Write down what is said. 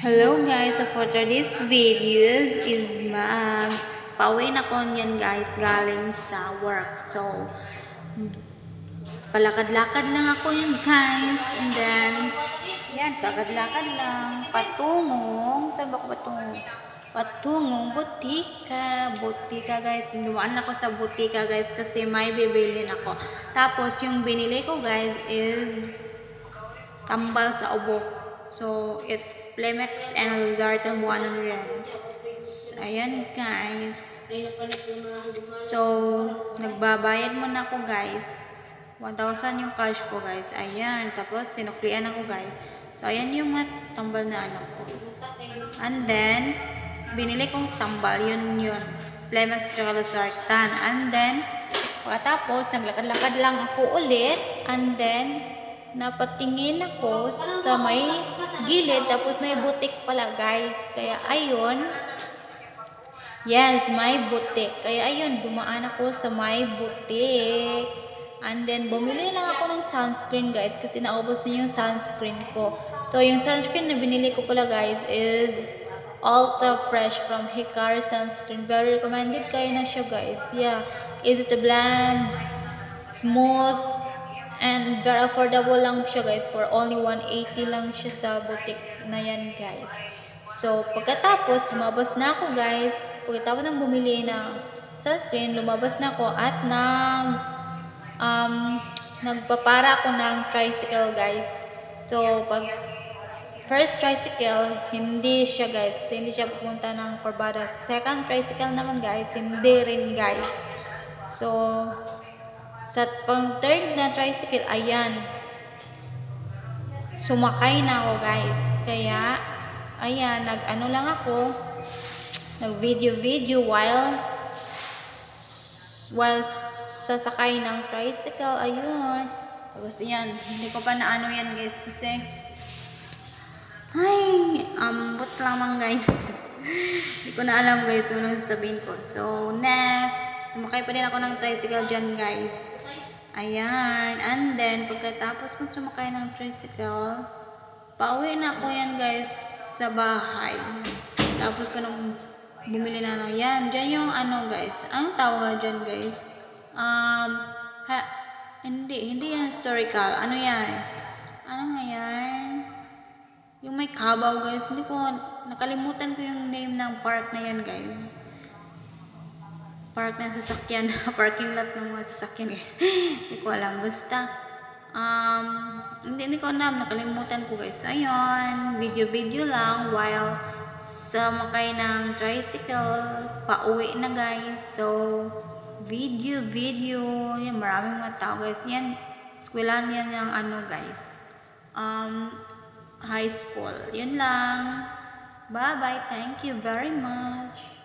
Hello guys, so for today's videos is pauwi na ko yan guys galing sa work. So palakad-lakad lang ako yan guys, and then yan, palakad-lakad lang patungong, saan ba ko patungong butika guys. Dumaan ako sa butika guys kasi may bibilin ako. Tapos yung binili ko guys is tambal sa ubo. So, it's Plemex and Luzartan 100. Ayan, guys. So, nagbabayad muna ako, guys. 1,000 yung cash ko, guys. Ayan. Tapos, sinuklian ako, guys. So, ayan yung mga tambal na ano ko. And then, binili kong tambal. Yun. Plemex at Luzartan. And then, pagkatapos, naglakad-lakad lang ako ulit. And then, napatingin ako sa may gilid, tapos may butik pala guys, kaya ayun, yes, may butik, kaya ayun, dumaan ako sa may butik, and then bumili lang ako ng sunscreen guys, kasi naubos na yung sunscreen ko. So yung sunscreen na binili ko pala guys is Ultra Fresh from Hikari sunscreen. Very recommended kayo na siya guys. Yeah, easy to blend, smooth, and very affordable lang siya guys, for only 180 lang siya sa boutique na yan guys. So pagkatapos lumabas na ako guys, pagkatapos ng bumili ng sunscreen, lumabas na ako at nagpapara ako ng tricycle guys. So pag first tricycle, hindi siya guys, kasi hindi siya pupunta ng Corbada. Second tricycle naman guys, hindi rin guys. So sa pang third na tricycle, ayan, sumakay na ako guys. Kaya ayan, nag-ano lang ako, nag video while sasakay ng tricycle. Ayun, tapos yan, hindi ko pa naano yan guys, kasi ay, ambot lamang guys. Hindi ko na alam guys kung anong sasabihin ko. So next, sumakay pa din ako ng tricycle dyan guys. Ayan, and then pagkatapos kong sumakay ng tricycle, pauwi na ako yan guys sa bahay. Tapos ko nang bumili na ano, yan, dyan yung ano guys, ang tawag dyan guys, hindi yan historical, ano yan, ano nga yan, yung may kabaw guys, hindi ko, nakalimutan ko yung name ng park na yan guys. Park ng sasakyan, parking lot ng mga sasakyan guys. Hindi ko alam, basta hindi ko alam, nakalimutan ko guys. So ayun, video lang while sumakay ng tricycle, pauwi na guys. So video, yan, maraming mga tao guys. Yan, eskwelahan yan yung ano guys, high school. Yun lang, bye bye, thank you very much.